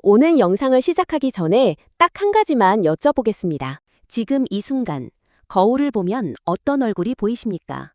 오늘 영상을 시작하기 전에 딱 한 가지만 여쭤보겠습니다. 지금 이 순간 거울을 보면 어떤 얼굴이 보이십니까?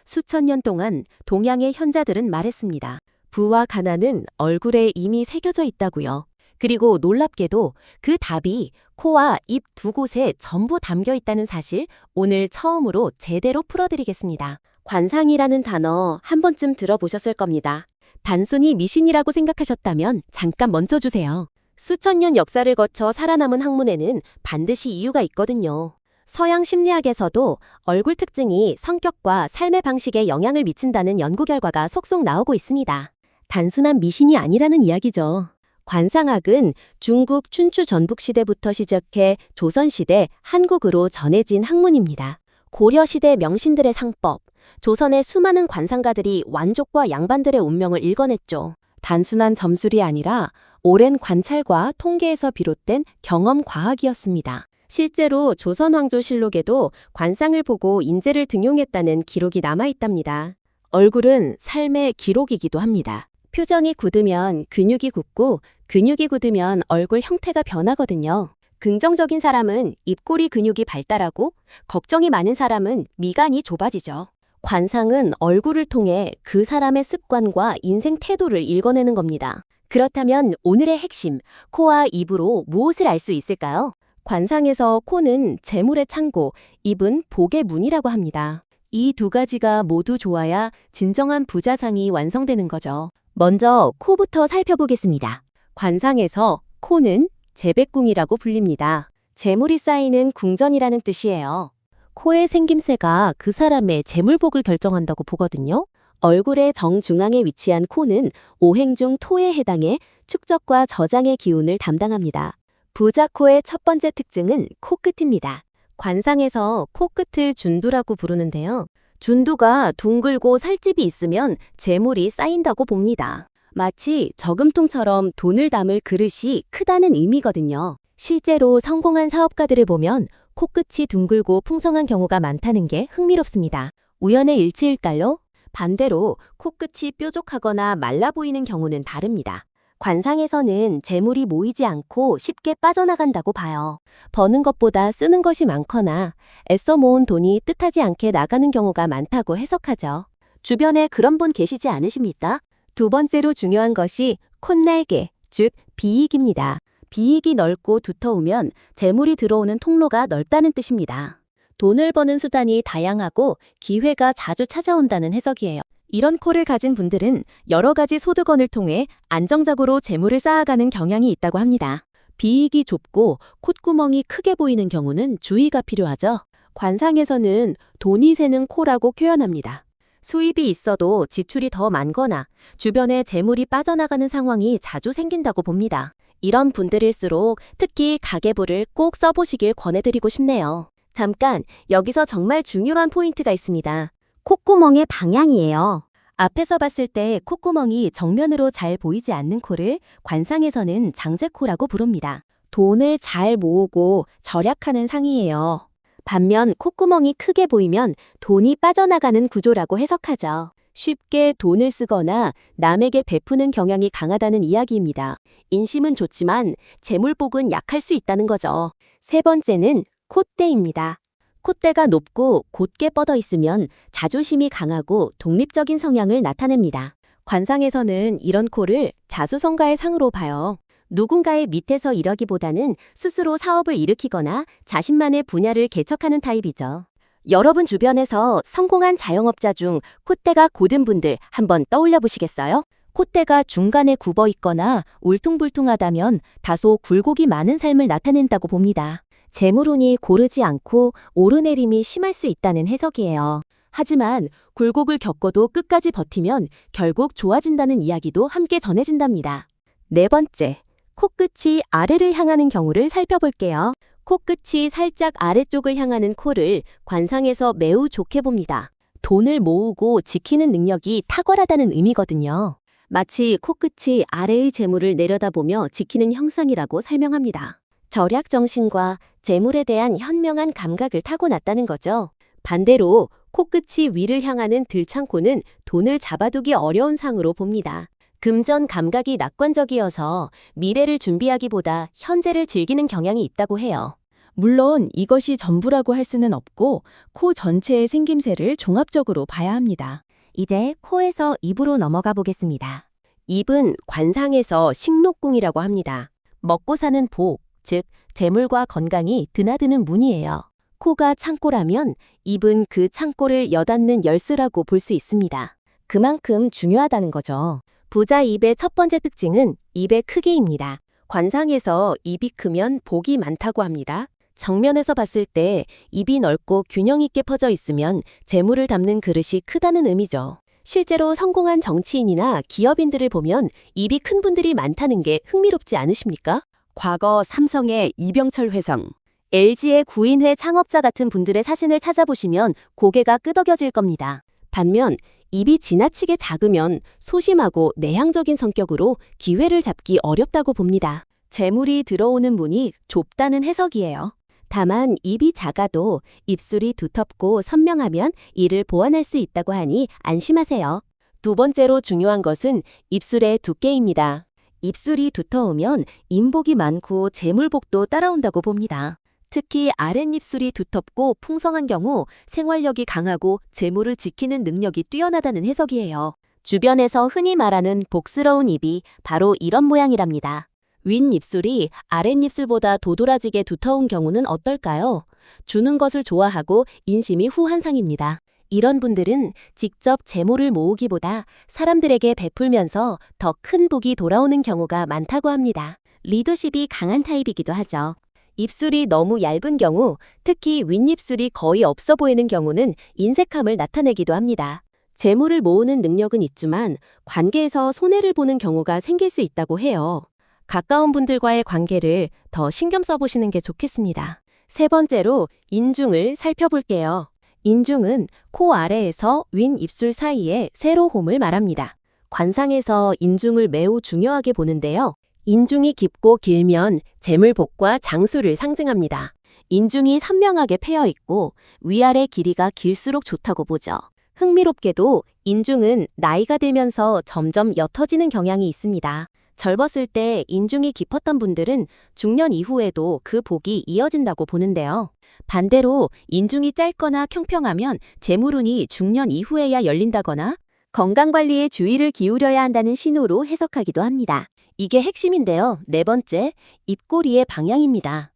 수천 년 동안 동양의 현자들은 말했습니다. 부와 가난은 얼굴에 이미 새겨져 있다고요. 그리고 놀랍게도 그 답이 코와 입 두 곳에 전부 담겨 있다는 사실 오늘 처음으로 제대로 풀어드리겠습니다. 관상이라는 단어 한 번쯤 들어보셨을 겁니다. 단순히 미신이라고 생각하셨다면 잠깐 멈춰주세요. 수천 년 역사를 거쳐 살아남은 학문에는 반드시 이유가 있거든요. 서양 심리학에서도 얼굴 특징이 성격과 삶의 방식에 영향을 미친다는 연구 결과가 속속 나오고 있습니다. 단순한 미신이 아니라는 이야기죠. 관상학은 중국 춘추 전국시대부터 시작해 조선시대 한국으로 전해진 학문입니다. 고려시대 명신들의 상법, 조선의 수많은 관상가들이 완족과 양반들의 운명을 읽어냈죠. 단순한 점술이 아니라 오랜 관찰과 통계에서 비롯된 경험 과학이었습니다. 실제로 조선왕조실록에도 관상을 보고 인재를 등용했다는 기록이 남아있답니다. 얼굴은 삶의 기록이기도 합니다. 표정이 굳으면 근육이 굳고 근육이 굳으면 얼굴 형태가 변하거든요. 긍정적인 사람은 입꼬리 근육이 발달하고 걱정이 많은 사람은 미간이 좁아지죠. 관상은 얼굴을 통해 그 사람의 습관과 인생 태도를 읽어내는 겁니다. 그렇다면 오늘의 핵심, 코와 입으로 무엇을 알 수 있을까요? 관상에서 코는 재물의 창고, 입은 복의 문이라고 합니다. 이 두 가지가 모두 좋아야 진정한 부자상이 완성되는 거죠. 먼저 코부터 살펴보겠습니다. 관상에서 코는 재백궁이라고 불립니다. 재물이 쌓이는 궁전이라는 뜻이에요. 코의 생김새가 그 사람의 재물복을 결정한다고 보거든요. 얼굴의 정중앙에 위치한 코는 오행 중 토에 해당해 축적과 저장의 기운을 담당합니다. 부자코의 첫 번째 특징은 코끝입니다. 관상에서 코끝을 준두라고 부르는데요. 준두가 둥글고 살집이 있으면 재물이 쌓인다고 봅니다. 마치 저금통처럼 돈을 담을 그릇이 크다는 의미거든요. 실제로 성공한 사업가들을 보면 코끝이 둥글고 풍성한 경우가 많다는 게 흥미롭습니다. 우연의 일치일까요? 반대로 코끝이 뾰족하거나 말라 보이는 경우는 다릅니다. 관상에서는 재물이 모이지 않고 쉽게 빠져나간다고 봐요. 버는 것보다 쓰는 것이 많거나 애써 모은 돈이 뜻하지 않게 나가는 경우가 많다고 해석하죠. 주변에 그런 분 계시지 않으십니까? 두 번째로 중요한 것이 콧날개, 즉 비익입니다. 비익이 넓고 두터우면 재물이 들어오는 통로가 넓다는 뜻입니다. 돈을 버는 수단이 다양하고 기회가 자주 찾아온다는 해석이에요. 이런 코를 가진 분들은 여러 가지 소득원을 통해 안정적으로 재물을 쌓아가는 경향이 있다고 합니다. 비익이 좁고 콧구멍이 크게 보이는 경우는 주의가 필요하죠. 관상에서는 돈이 새는 코라고 표현합니다. 수입이 있어도 지출이 더 많거나 주변에 재물이 빠져나가는 상황이 자주 생긴다고 봅니다. 이런 분들일수록 특히 가계부를 꼭 써보시길 권해드리고 싶네요. 잠깐, 여기서 정말 중요한 포인트가 있습니다. 콧구멍의 방향이에요. 앞에서 봤을 때 콧구멍이 정면으로 잘 보이지 않는 코를 관상에서는 장제코라고 부릅니다. 돈을 잘 모으고 절약하는 상이에요. 반면 콧구멍이 크게 보이면 돈이 빠져나가는 구조라고 해석하죠. 쉽게 돈을 쓰거나 남에게 베푸는 경향이 강하다는 이야기입니다. 인심은 좋지만 재물복은 약할 수 있다는 거죠. 세 번째는 콧대입니다. 콧대가 높고 곧게 뻗어 있으면 자존심이 강하고 독립적인 성향을 나타냅니다. 관상에서는 이런 코를 자수성가의 상으로 봐요. 누군가의 밑에서 일하기보다는 스스로 사업을 일으키거나 자신만의 분야를 개척하는 타입이죠. 여러분 주변에서 성공한 자영업자 중 콧대가 곧은 분들 한번 떠올려 보시겠어요? 콧대가 중간에 굽어 있거나 울퉁불퉁하다면 다소 굴곡이 많은 삶을 나타낸다고 봅니다. 재물운이 고르지 않고 오르내림이 심할 수 있다는 해석이에요. 하지만 굴곡을 겪어도 끝까지 버티면 결국 좋아진다는 이야기도 함께 전해진답니다. 네 번째, 코끝이 아래를 향하는 경우를 살펴볼게요. 코끝이 살짝 아래쪽을 향하는 코를 관상에서 매우 좋게 봅니다. 돈을 모으고 지키는 능력이 탁월하다는 의미거든요. 마치 코끝이 아래의 재물을 내려다보며 지키는 형상이라고 설명합니다. 절약 정신과 재물에 대한 현명한 감각을 타고났다는 거죠. 반대로 코끝이 위를 향하는 들창코는 돈을 잡아두기 어려운 상으로 봅니다. 금전 감각이 낙관적이어서 미래를 준비하기보다 현재를 즐기는 경향이 있다고 해요. 물론 이것이 전부라고 할 수는 없고 코 전체의 생김새를 종합적으로 봐야 합니다. 이제 코에서 입으로 넘어가 보겠습니다. 입은 관상에서 식록궁이라고 합니다. 먹고 사는 복, 즉 재물과 건강이 드나드는 문이에요. 코가 창고라면 입은 그 창고를 여닫는 열쇠라고 볼 수 있습니다. 그만큼 중요하다는 거죠. 부자 입의 첫 번째 특징은 입의 크기입니다. 관상에서 입이 크면 복이 많다고 합니다. 정면에서 봤을 때 입이 넓고 균형 있게 퍼져 있으면 재물을 담는 그릇이 크다는 의미죠. 실제로 성공한 정치인이나 기업인들을 보면 입이 큰 분들이 많다는 게 흥미롭지 않으십니까? 과거 삼성의 이병철 회장, LG의 구인회 창업자 같은 분들의 사진을 찾아보시면 고개가 끄덕여질 겁니다. 반면 입이 지나치게 작으면 소심하고 내향적인 성격으로 기회를 잡기 어렵다고 봅니다. 재물이 들어오는 문이 좁다는 해석이에요. 다만 입이 작아도 입술이 두텁고 선명하면 이를 보완할 수 있다고 하니 안심하세요. 두 번째로 중요한 것은 입술의 두께입니다. 입술이 두터우면 인복이 많고 재물복도 따라온다고 봅니다. 특히 아랫입술이 두텁고 풍성한 경우 생활력이 강하고 재물을 지키는 능력이 뛰어나다는 해석이에요. 주변에서 흔히 말하는 복스러운 입이 바로 이런 모양이랍니다. 윗입술이 아랫입술보다 도드라지게 두터운 경우는 어떨까요? 주는 것을 좋아하고 인심이 후한상입니다. 이런 분들은 직접 재물을 모으기보다 사람들에게 베풀면서 더 큰 복이 돌아오는 경우가 많다고 합니다. 리더십이 강한 타입이기도 하죠. 입술이 너무 얇은 경우, 특히 윗입술이 거의 없어 보이는 경우는 인색함을 나타내기도 합니다. 재물을 모으는 능력은 있지만 관계에서 손해를 보는 경우가 생길 수 있다고 해요. 가까운 분들과의 관계를 더 신경 써보시는 게 좋겠습니다. 세 번째로 인중을 살펴볼게요. 인중은 코 아래에서 윗입술 사이의 세로홈을 말합니다. 관상에서 인중을 매우 중요하게 보는데요. 인중이 깊고 길면 재물복과 장수를 상징합니다. 인중이 선명하게 패여 있고 위아래 길이가 길수록 좋다고 보죠. 흥미롭게도 인중은 나이가 들면서 점점 옅어지는 경향이 있습니다. 젊었을 때 인중이 깊었던 분들은 중년 이후에도 그 복이 이어진다고 보는데요. 반대로 인중이 짧거나 평평하면 재물운이 중년 이후에야 열린다거나 건강관리에 주의를 기울여야 한다는 신호로 해석하기도 합니다. 이게 핵심인데요. 네 번째, 입꼬리의 방향입니다.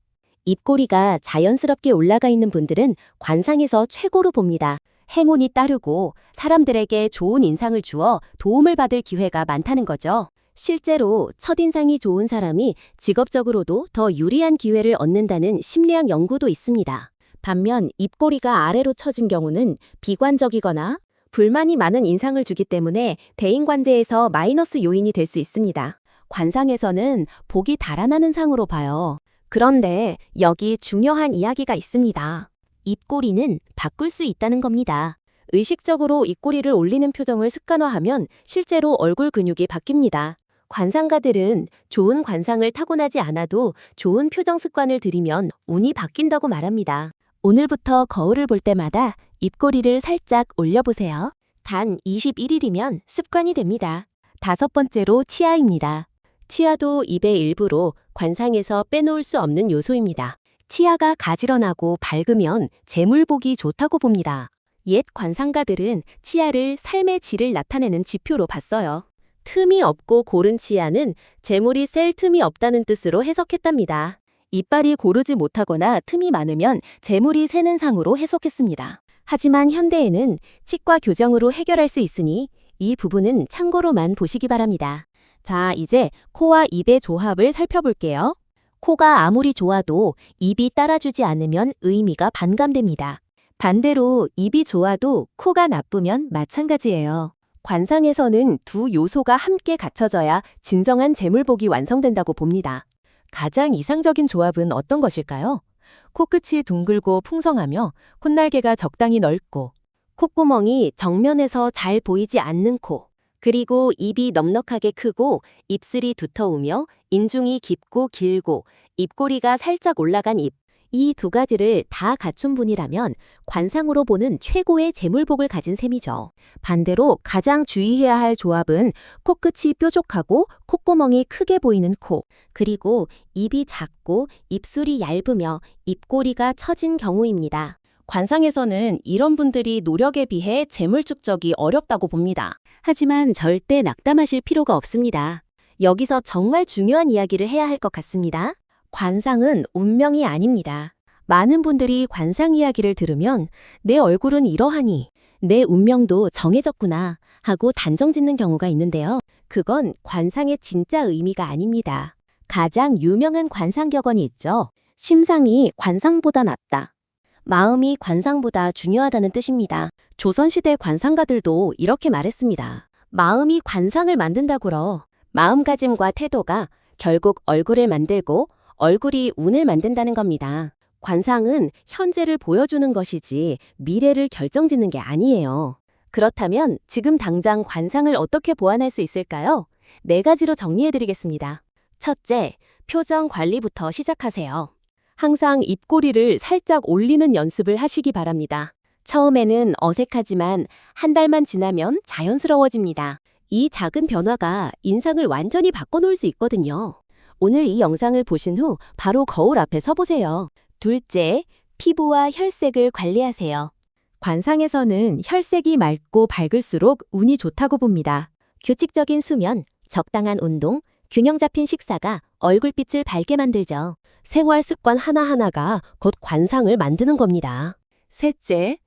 입꼬리가 자연스럽게 올라가 있는 분들은 관상에서 최고로 봅니다. 행운이 따르고 사람들에게 좋은 인상을 주어 도움을 받을 기회가 많다는 거죠. 실제로 첫인상이 좋은 사람이 직업적으로도 더 유리한 기회를 얻는다는 심리학 연구도 있습니다. 반면 입꼬리가 아래로 처진 경우는 비관적이거나 불만이 많은 인상을 주기 때문에 대인관계에서 마이너스 요인이 될 수 있습니다. 관상에서는 복이 달아나는 상으로 봐요. 그런데 여기 중요한 이야기가 있습니다. 입꼬리는 바꿀 수 있다는 겁니다. 의식적으로 입꼬리를 올리는 표정을 습관화하면 실제로 얼굴 근육이 바뀝니다. 관상가들은 좋은 관상을 타고나지 않아도 좋은 표정 습관을 들이면 운이 바뀐다고 말합니다. 오늘부터 거울을 볼 때마다 입꼬리를 살짝 올려보세요. 단 21일이면 습관이 됩니다. 다섯 번째로 치아입니다. 치아도 입의 일부로 관상에서 빼놓을 수 없는 요소입니다. 치아가 가지런하고 밝으면 재물복이 좋다고 봅니다. 옛 관상가들은 치아를 삶의 질을 나타내는 지표로 봤어요. 틈이 없고 고른 치아는 재물이 셀 틈이 없다는 뜻으로 해석했답니다. 이빨이 고르지 못하거나 틈이 많으면 재물이 새는 상으로 해석했습니다. 하지만 현대에는 치과 교정으로 해결할 수 있으니 이 부분은 참고로만 보시기 바랍니다. 자, 이제 코와 입의 조합을 살펴볼게요. 코가 아무리 좋아도 입이 따라주지 않으면 의미가 반감됩니다. 반대로 입이 좋아도 코가 나쁘면 마찬가지예요. 관상에서는 두 요소가 함께 갖춰져야 진정한 재물복이 완성된다고 봅니다. 가장 이상적인 조합은 어떤 것일까요? 코끝이 둥글고 풍성하며 콧날개가 적당히 넓고 콧구멍이 정면에서 잘 보이지 않는 코, 그리고 입이 넉넉하게 크고 입술이 두터우며 인중이 깊고 길고 입꼬리가 살짝 올라간 입. 이 두 가지를 다 갖춘 분이라면 관상으로 보는 최고의 재물복을 가진 셈이죠. 반대로 가장 주의해야 할 조합은 코끝이 뾰족하고 콧구멍이 크게 보이는 코, 그리고 입이 작고 입술이 얇으며 입꼬리가 처진 경우입니다. 관상에서는 이런 분들이 노력에 비해 재물 축적이 어렵다고 봅니다. 하지만 절대 낙담하실 필요가 없습니다. 여기서 정말 중요한 이야기를 해야 할 것 같습니다. 관상은 운명이 아닙니다. 많은 분들이 관상 이야기를 들으면 내 얼굴은 이러하니, 내 운명도 정해졌구나 하고 단정 짓는 경우가 있는데요. 그건 관상의 진짜 의미가 아닙니다. 가장 유명한 관상 격언이 있죠. 심상이 관상보다 낫다. 마음이 관상보다 중요하다는 뜻입니다. 조선시대 관상가들도 이렇게 말했습니다. 마음이 관상을 만든다구러. 마음가짐과 태도가 결국 얼굴을 만들고 얼굴이 운을 만든다는 겁니다. 관상은 현재를 보여주는 것이지 미래를 결정짓는 게 아니에요. 그렇다면 지금 당장 관상을 어떻게 보완할 수 있을까요? 4가지로 정리해드리겠습니다. 첫째, 표정 관리부터 시작하세요. 항상 입꼬리를 살짝 올리는 연습을 하시기 바랍니다. 처음에는 어색하지만 한 달만 지나면 자연스러워집니다. 이 작은 변화가 인상을 완전히 바꿔놓을 수 있거든요. 오늘 이 영상을 보신 후 바로 거울 앞에 서보세요. 둘째, 피부와 혈색을 관리하세요. 관상에서는 혈색이 맑고 밝을수록 운이 좋다고 봅니다. 규칙적인 수면, 적당한 운동, 균형 잡힌 식사가 얼굴빛을 밝게 만들죠. 생활 습관 하나하나가 곧 관상을 만드는 겁니다. 셋째,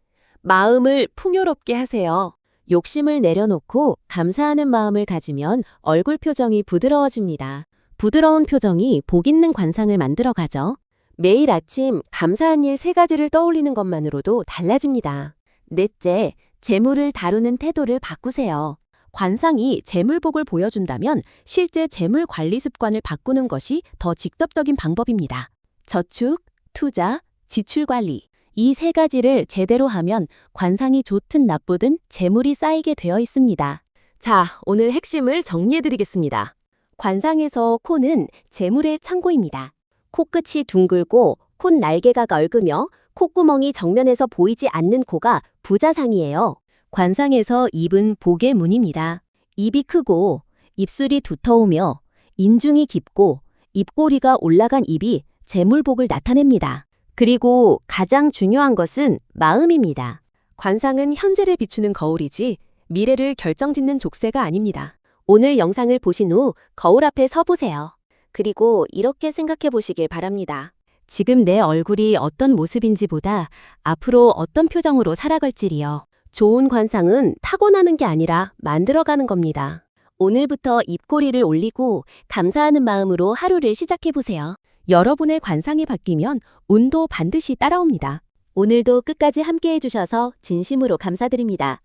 마음을 풍요롭게 하세요. 욕심을 내려놓고 감사하는 마음을 가지면 얼굴 표정이 부드러워집니다. 부드러운 표정이 복 있는 관상을 만들어가죠. 매일 아침 감사한 일 3가지를 떠올리는 것만으로도 달라집니다. 넷째, 재물을 다루는 태도를 바꾸세요. 관상이 재물복을 보여준다면 실제 재물 관리 습관을 바꾸는 것이 더 직접적인 방법입니다. 저축, 투자, 지출 관리. 이 3가지를 제대로 하면 관상이 좋든 나쁘든 재물이 쌓이게 되어 있습니다. 자, 오늘 핵심을 정리해드리겠습니다. 관상에서 코는 재물의 창고입니다. 코끝이 둥글고 콧 날개가 얽으며 콧구멍이 정면에서 보이지 않는 코가 부자상이에요. 관상에서 입은 복의 문입니다. 입이 크고 입술이 두터우며 인중이 깊고 입꼬리가 올라간 입이 재물복을 나타냅니다. 그리고 가장 중요한 것은 마음입니다. 관상은 현재를 비추는 거울이지 미래를 결정짓는 족쇄가 아닙니다. 오늘 영상을 보신 후 거울 앞에 서보세요. 그리고 이렇게 생각해 보시길 바랍니다. 지금 내 얼굴이 어떤 모습인지보다 앞으로 어떤 표정으로 살아갈지리요. 좋은 관상은 타고나는 게 아니라 만들어가는 겁니다. 오늘부터 입꼬리를 올리고 감사하는 마음으로 하루를 시작해 보세요. 여러분의 관상이 바뀌면 운도 반드시 따라옵니다. 오늘도 끝까지 함께 해주셔서 진심으로 감사드립니다.